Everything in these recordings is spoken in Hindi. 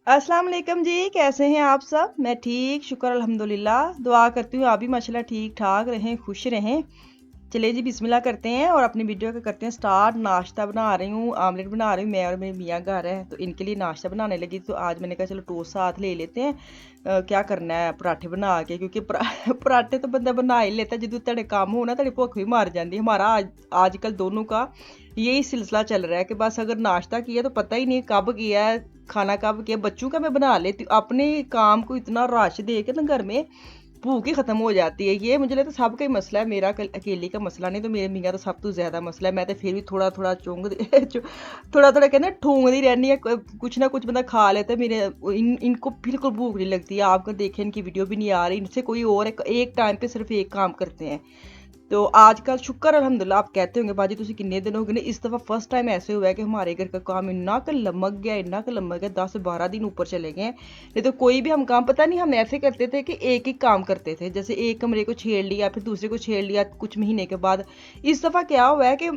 अस्सलाम वालेकुम जी, कैसे हैं आप सब? मैं ठीक, शुक्र अल्हम्दुलिल्लाह। दुआ करती हूँ आप भी माशाल्लाह ठीक ठाक रहें, खुश रहें। चलिए जी बिस्मिल्लाह करते हैं और अपनी वीडियो को करते हैं स्टार्ट। नाश्ता बना रही हूँ, आमलेट बना रही हूँ। मैं और मेरी मियाँ घर है तो इनके लिए नाश्ता बनाने लगी, तो आज मैंने कहा चलो टोस्ट साथ ले लेते हैं। क्या करना है पराठे बना के, क्योंकि पराठे तो बंदा बना ही लेता है। जो तेरे काम हो ना तेरी भुख भी मार जाती है। हमारा आजकल दोनों का यही सिलसिला चल रहा है कि बस अगर नाश्ता किया तो पता ही नहीं कब किया है, खाना कब किया। बच्चों का मैं बना लेती हूँ, अपने काम को इतना रश दे के ना घर में भूख ही खत्म हो जाती है। ये मुझे लगता है सबका ही मसला है, मेरा अकेले का मसला नहीं। तो मेरे मियाँ तो सब तो ज्यादा मसला है। मैं तो फिर भी थोड़ा थोड़ा थोड़ा थोड़ा कहते हैं ठूंगती रहनी है, कुछ ना कुछ बंदा खा लेता है। मेरे इनको बिल्कुल भूख नहीं लगती है। आपको देखे इनकी वीडियो भी नहीं आ रही, इनसे कोई और एक टाइम पे सिर्फ एक काम करते हैं। तो आजकल शुक्र अल्हम्दुलिल्लाह आप कहते होंगे बाजी तुम किन्ने दिन हो गए। इस दफ़ा फर्स्ट टाइम ऐसे हुआ है कि हमारे घर का काम इन्ना का लमक गया, इन्ना का लमक गया, 10-12 दिन ऊपर चले गए हैं। नहीं तो कोई भी हम काम, पता नहीं हम ऐसे करते थे कि एक ही काम करते थे, जैसे एक कमरे को छेड़ लिया फिर दूसरे को छेड़ लिया कुछ महीने के बाद। इस दफ़ा क्या हुआ है कि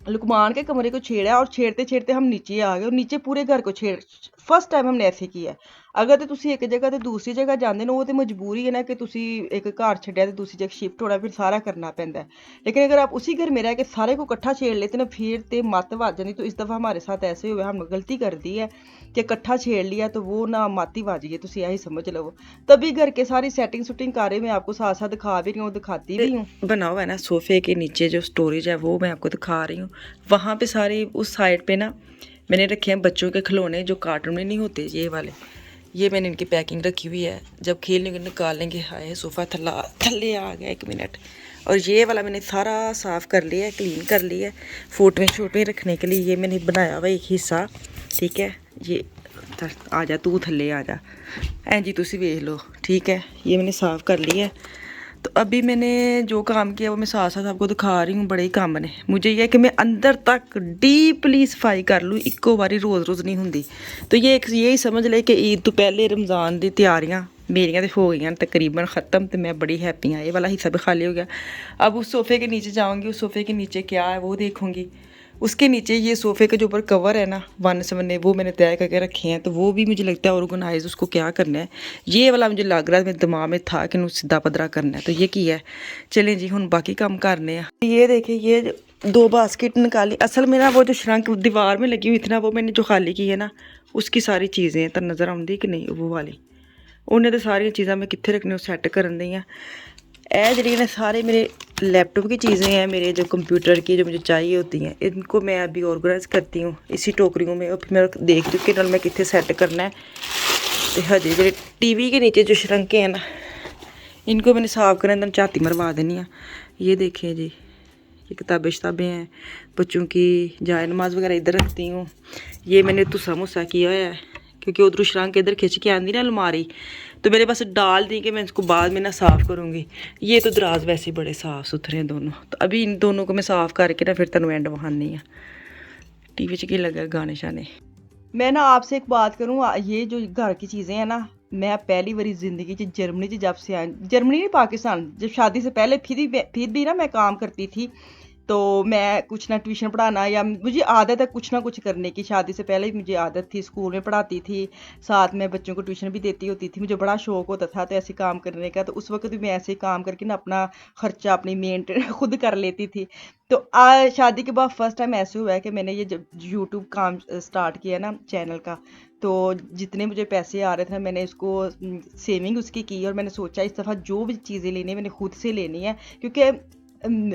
लुकमान के कमरे को छेड़ा और छेड़ते छेड़ते हम नीचे आ गए और नीचे पूरे घर को छेड़। फर्स्ट टाइम हमने ऐसे किया है। अगर तो तुसी एक जगह तो दूसरी जगह जाते ना, वो तो मजबूरी है ना कि तुसी एक घर छड्डिया तो दूसरी जगह शिफ्ट होना, फिर सारा करना पैंदा है। लेकिन अगर आप उसी घर में रह के सारे को इकट्ठा छेड़ लेते ना, फिर ते मत वज जाती। तो इस दफ़ा हमारे साथ ऐसे हुआ, हमने गलती कर दी है कि इकट्ठा छेड़ लिया तो वो ना मत ही वाजी है, तुसी यही समझ लो। तभी घर के सारी सेटिंग सुटिंग कर रही, मैं आपको साथ साथ दिखा भी रही हूँ, दिखाती भी हूँ। बना हुआ है ना सोफे के नीचे जो स्टोरेज है वो मैं आपको दिखा रही हूँ। वहाँ पे सारी उस साइड पे ना मैंने रखे हैं बच्चों के खिलौने जो कार्टून में नहीं होते, ये वाले। ये मैंने इनकी पैकिंग रखी हुई है, जब खेलने निकाल लेंगे। हाय सोफ़ा थल्ले आ गया, 1 मिनट। और ये वाला मैंने सारा साफ़ कर लिया है, क्लीन कर लिया है। फोटोएं शोटोएं रखने के लिए ये मैंने बनाया हुआ एक हिस्सा, ठीक है। ये आ जा तू थल्ले आ जा, ऐं जी तुसी वेख लो, ठीक है। ये मैंने साफ़ कर लिया है। तो अभी मैंने जो काम किया वो मैं साथ साथ आपको दिखा रही हूँ। बड़े ही काम ने मुझे ये है कि मैं अंदर तक डीपली सफाई कर लूँ, इक्को बारी रोज़ रोज़ नहीं होंगी। तो ये एक यही समझ ले कि ईद तो पहले रमज़ान दी तैयारियां मेरियां तो हो गई तकरीबन ख़त्म। तो मैं बड़ी हैप्पी हाँ, ये वाला हिस्सा भी खाली हो गया। अब उस सोफ़े के नीचे जाऊँगी, उस सोफ़े के नीचे क्या है वो देखूँगी। उसके नीचे ये सोफ़े के जो ऊपर कवर है ना 1 वो मैंने तय करके रखे हैं, तो वो भी मुझे लगता है ऑर्गेनाइज उसको क्या करना है। ये वाला मुझे लग रहा है मेरे दिमाग में था कि सीधा पदरा करना है, तो ये किया है। चलें जी हुन बाकी काम करने हैं। ये देखिए ये 2 बास्केट निकाली। असल में ना वो जो श्रंक दीवार में लगी हुई थी ना, वो मैंने जो खाली की है ना, उसकी सारी चीज़ें तो नज़र आती कि नहीं वो वाली। उन्हें तो सारिया चीज़ां मैं कित्थे रखनी सैट करन दी। जी ने सारे मेरे लैपटॉप की चीज़ें हैं, मेरे जो कंप्यूटर की जो मुझे चाहिए होती हैं, इनको मैं अभी ऑर्गेनाइज करती हूँ इसी टोकरियों में। और फिर मैं देख चुकी नाल मैं कितने सैट करना है। तो हजे जो टीवी के नीचे जो श्रंके हैं ना, इनको मैंने साफ करने झाती मरवा देनी है। ये देखिए जी, ये किताबें शताबें हैं बच्चों की, जाए नमाज वगैरह इधर रखती हूँ। ये मैंने तुसा मुसा किया है क्योंकि उधर श्रंक इधर खिंच के आती ना अलमारी, तो मेरे पास डाल दी कि मैं इसको बाद में ना साफ़ करूँगी। ये तो दराज वैसे बड़े साफ़ सुथरे हैं दोनों। तो अभी इन दोनों को मैं साफ़ करके ना फिर तेन एंड वहानी है। टीवी च की लगा गाने शाने। मैं ना आपसे एक बात करूँ, ये जो घर की चीज़ें हैं ना, मैं पहली बारी ज़िंदगी च जर्मनी च जब से आई, जर्मनी नहीं पाकिस्तान, जब शादी से पहले फिर भी ना मैं काम करती थी। तो मैं कुछ ना ट्यूशन पढ़ाना, या मुझे आदत है कुछ ना कुछ करने की। शादी से पहले ही मुझे आदत थी, स्कूल में पढ़ाती थी, साथ में बच्चों को ट्यूशन भी देती होती थी। मुझे बड़ा शौक होता था तो ऐसे काम करने का। तो उस वक्त भी मैं ऐसे काम करके ना अपना खर्चा अपनी मेंटेन खुद कर लेती थी। तो शादी के बाद फर्स्ट टाइम ऐसे हुआ है कि मैंने ये जब यूट्यूब काम स्टार्ट किया ना चैनल का, तो जितने मुझे पैसे आ रहे थे मैंने उसको सेविंग उसकी की। और मैंने सोचा इस दफ़ा जो भी चीज़ें लेनी है मैंने खुद से लेनी है, क्योंकि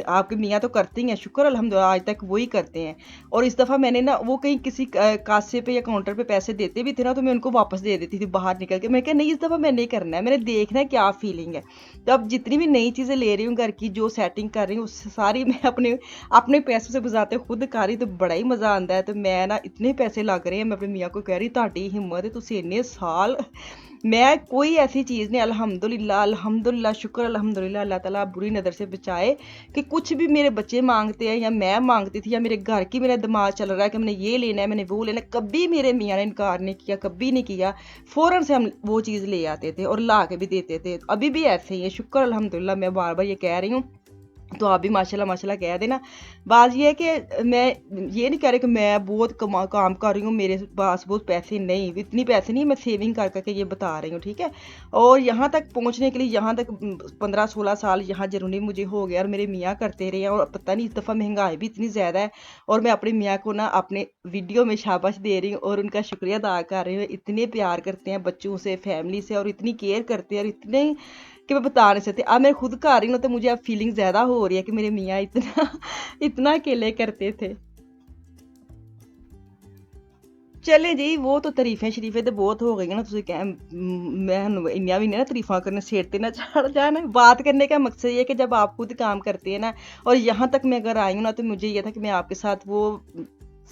आपके मियाँ तो करती हैं, शुक्र अल्हम्दुलिल्लाह आज तक वही करते हैं। और इस दफ़ा मैंने ना, वो कहीं किसी कासे पे या काउंटर पे पैसे देते भी थे ना, तो मैं उनको वापस दे देती थी बाहर निकल के। मैं कहा नहीं, इस दफ़ा मैं नहीं करना है, मैंने देखना है क्या फीलिंग है। तो अब जितनी भी नई चीज़ें ले रही हूँ घर की, जो सेटिंग कर रही हूँ, उस सारी मैं अपने अपने पैसों से गुजारते खुद कर रही, तो बड़ा ही मज़ा आता है। तो मैं ना इतने पैसे लग रहे हैं, मैं अपनी मियाँ को कह रही ताड़ी हिम्मत है, तुम इन्ने साल मैं कोई ऐसी चीज़ नहीं, अल्हम्दुलिल्लाह अल्हम्दुलिल्लाह शुक्र अल्हम्दुलिल्लाह, अल्लाह ताला बुरी नज़र से बचाए कि कुछ भी मेरे बच्चे मांगते हैं या मैं मांगती थी या मेरे घर की मेरा दिमाग चल रहा है कि मैंने ये लेना है, मैंने वो लेना है, कभी मेरे मियाँ ने इनकार नहीं किया, कभी नहीं किया। फ़ौरन से हम वो चीज़ ले आते थे और ला के भी देते थे। अभी भी ऐसे ही है, शुक्र अल्हम्दुलिल्लाह। मैं बार बार ये कह रही हूँ तो आप भी माशाल्लाह माशाल्लाह कह देना। बात ये है कि मैं ये नहीं कह रही कि मैं बहुत काम कर रही हूँ, मेरे पास बहुत पैसे नहीं, इतनी पैसे नहीं, मैं सेविंग कर करके ये बता रही हूँ, ठीक है। और यहाँ तक पहुँचने के लिए, यहाँ तक 15-16 साल यहाँ जर्नी मुझे हो गया, और मेरे मियाँ करते रहे हैं। और पता नहीं इस दफ़ा महंगाई भी इतनी ज़्यादा है, और मैं अपने मियाँ को ना अपने वीडियो में शाबाश दे रही हूँ और उनका शुक्रिया अदा कर रही हूँ। इतने प्यार करते हैं बच्चों से, फैमिली से, और इतनी केयर करते हैं, और इतने कि मैं बता नहीं सकती। अब मैं खुद कर रही हूँ तो मुझे अब फीलिंग ज़्यादा हो रही है कि मेरे मियाँ इतना इतना अकेले करते थे। चले जी, वो तो तारीफें शरीफें तो बहुत हो गई ना, तुझे क्या मैं इन्नियां भी नहीं ना तारीफा करने, सिर ते ना चढ़ जाना। बात करने का मकसद ये है कि जब आप खुद काम करते हैं ना, और यहाँ तक मैं अगर आई हूँ ना, तो मुझे ये था कि मैं आपके साथ वो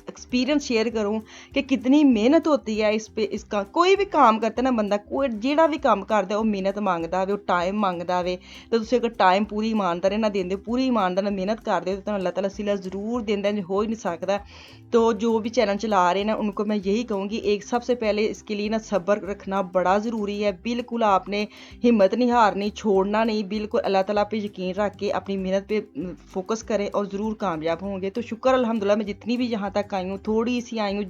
एक्सपीरियंस शेयर करूं कि कितनी मेहनत होती है इस पे। इसका कोई भी काम करता है ना बंदा, कोई जेड़ा भी काम करता है वो मेहनत मांगदा वे, वो टाइम मांगदा वे। तो तुसीं अगर टाइम पूरी ईमानदारी नाल देंदे, पूरी ईमानदारी नाल मेहनत करदे हो, तो अल्लाह ताला सिला जरूर देंदा है, हो ही नहीं सकदा। तो जो भी चैनल चला रहे हैं ना, उनको मैं यही कहूँगी, एक सबसे पहले इसके लिए ना सब्र रखना बड़ा ज़रूरी है। बिल्कुल आपने हिम्मत नहीं हारनी, छोड़ना नहीं, बिल्कुल अल्लाह ताला पे यकीन रख के अपनी मेहनत पे फोकस करें और ज़रूर कामयाब होंगे। तो शुक्र अल्हम्दुलिल्लाह, मैं जितनी भी यहाँ तक आई हूँ, थोड़ी सी आई हूँ,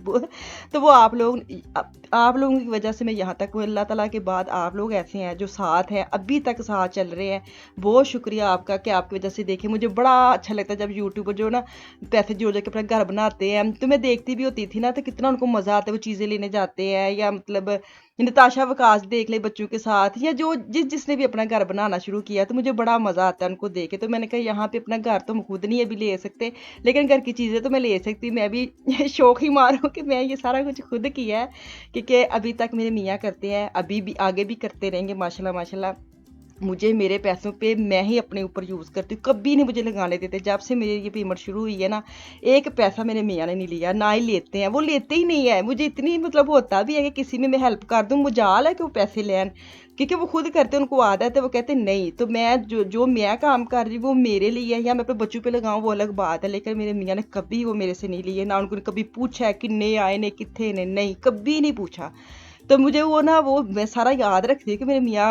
तो वो आप लोगों की वजह से मैं यहाँ तक हूँ। अल्लाह ताला के बाद आप लोग ऐसे हैं जो साथ हैं, अभी तक साथ चल रहे हैं। बहुत शुक्रिया आपका कि आपकी वजह से देखें, मुझे बड़ा अच्छा लगता है जब यूट्यूबर जो ना पैसे जोड़ जोड़ के अपना घर बनाते हैं। तो मैं देखती भी होती थी ना, तो कितना उनको मज़ा आता है, वो चीज़ें लेने जाते हैं, या मतलब नताशा वकास देख ले बच्चों के साथ, या जो जिसने भी अपना घर बनाना शुरू किया, तो मुझे बड़ा मज़ा आता है उनको देख के। तो मैंने कहा यहाँ पे अपना घर तो हम खुद नहीं अभी ले सकते, लेकिन घर की चीज़ें तो मैं ले सकती। मैं भी शौक ही मारूँ कि मैं ये सारा कुछ खुद किया है, क्योंकि अभी तक मेरे मियाँ करते हैं, अभी भी आगे भी करते रहेंगे माशाल्लाह माशाल्लाह। मुझे मेरे पैसों पे मैं ही अपने ऊपर यूज़ करती हूँ, कभी नहीं मुझे लगाने देते। जब से मेरी ये पेमेंट शुरू हुई है ना, एक पैसा मेरे मियाँ ने नहीं लिया, ना ही लेते हैं, वो लेते ही नहीं है। मुझे इतनी मतलब होता भी है कि किसी में मैं हेल्प कर दूँ, मजाल है कि वो पैसे लें, क्योंकि वो खुद करते हैं, उनको आदत है, वो कहते नहीं। तो मैं जो मैं काम कर रही हूँ वो मेरे लिए है, या मैं अपने बच्चों पे लगाऊँ वो अलग बात है, लेकिन मेरे मियाँ ने कभी वो मेरे से नहीं लिए, ना उनको कभी पूछा है किन्ने आए ने, कित्थे ने, नहीं, कभी नहीं पूछा। तो मुझे वो ना, वो मैं सारा याद रखती हूँ कि मेरे मियाँ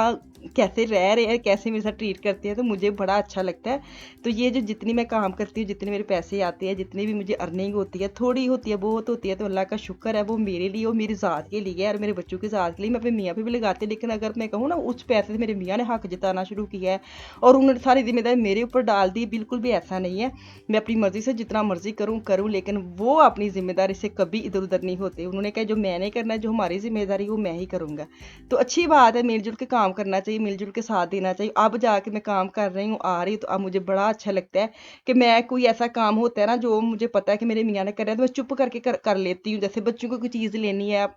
कैसे रह रहे हैं, कैसे मेरे साथ ट्रीट करते हैं, तो मुझे बड़ा अच्छा लगता है। तो ये जो जितनी मैं काम करती हूँ, जितने मेरे पैसे आते हैं, जितनी भी मुझे अर्निंग होती है, थोड़ी होती है, बहुत होती है, तो अल्लाह का शुक्र है, वो मेरे लिए, वो मेरी ज़ात के लिए है, और मेरे बच्चों की ज़ात के लिए मैं अपने मियाँ पे भी लगाती हूँ। लेकिन अगर मैं कहूँ ना, उस पैसे से मेरे मियाँ ने हक जताना शुरू किया है और उन्होंने सारी जिम्मेदारी मेरे ऊपर डाल दी, बिल्कुल भी ऐसा नहीं है। मैं अपनी मर्ज़ी से जितना मर्ज़ी करूँ, लेकिन वो अपनी ज़िम्मेदारी से कभी इधर उधर नहीं होते। उन्होंने कहा जो मैंने करना है, जो हमारी ज़िम्मेदारी वो मैं ही करूँगा। तो अच्छी बात है, मिलजुल के काम करना चाहिए, मिलजुल के साथ देना चाहिए। अब जाके मैं काम कर रही हूँ, आ रही हूँ, तो अब मुझे बड़ा अच्छा लगता है कि मैं, कोई ऐसा काम होता है ना जो मुझे पता है कि मेरे मियाँ ने कर रहा है, तो मैं चुप करके कर लेती हूँ। जैसे बच्चों को कोई चीज़ लेनी है,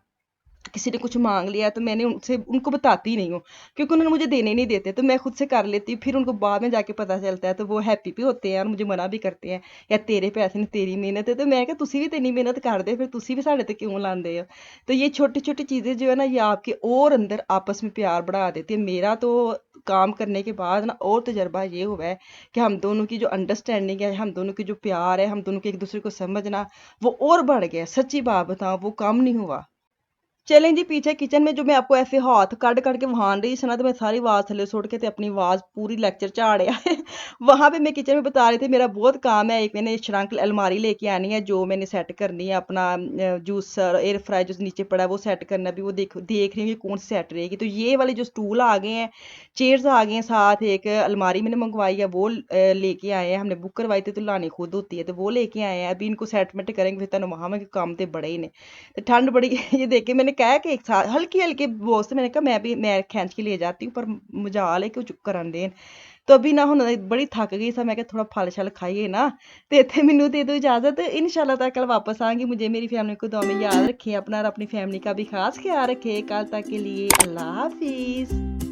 किसी ने कुछ मांग लिया, तो मैंने उनको बताती नहीं हूँ, क्योंकि उन्होंने मुझे देने नहीं देते, तो मैं खुद से कर लेती हूँ। फिर उनको बाद में जाके पता चलता है, तो वो हैप्पी भी होते हैं और मुझे मना भी करते हैं, या तेरे पैसे ने, तेरी मेहनत है। तो मैं क्या, तुसी भी तो इन्नी मेहनत करदे, फिर तुसी भी साढ़े ते क्यों लांदे हो। तो ये छोटी छोटी चीज़ें जो है ना, ये आपके और अंदर आपस में प्यार बढ़ा देती है। मेरा तो काम करने के बाद ना और तजर्बा ये हुआ है कि हम दोनों की जो अंडरस्टैंडिंग है, हम दोनों की जो प्यार है, हम दोनों के एक दूसरे को समझना, वो और बढ़ गया। सच्ची बात बताऊँ, वो कम नहीं हुआ। चलें जी, पीछे किचन में जो मैं आपको ऐसे हाथ कड़ के वहां रही ना, तो मैं सारी आवाज़ थले सुट के ते अपनी आवाज़ पूरी लेक्चर झाड़िया है। वहां पे मैं किचन में बता रही थी, मेरा बहुत काम है। एक मैंने श्रंक अलमारी लेके आनी है, जो मैंने सेट करनी है। अपना जूसर, एयर फ्राई जो नीचे पड़ा है वो सेट करना है। अभी वो देख रही हूँ कि कौन सी सेट रहेगी। तो ये वाले जो स्टूल आ गए हैं, चेयर्स आ गए हैं, साथ एक अलमारी मैंने मंगवाई है, वो लेके आए हैं। हमने बुक करवाई थी, तो लानी खुद होती है, तो वो लेके आए हैं। अभी इनको सेटमेंट करेंगे, फिर तनु वहां में काम तो बड़े ही ने, तो ठंड बड़ी ये देख के मैंने कहा कि एक साथ हल्की हल्की बोझ से, मैंने कहा मैं खींच के ले जाती हूँ, पर मजाल है कि चुप करन देन। तो अभी ना हुन बड़ी थक गई सा, मैं क्या थोड़ा फल शल खाइए ना, तो इत्थे मैनू दे दो इजाजत। इंशाल्लाह तक कल वापस आऊंगी। मुझे मेरी फैमिली को दुआ में याद रखें अपना, और अपनी फैमिली का भी खास ख्याल रखें। कल तक के लिए अल्लाह हाफिज।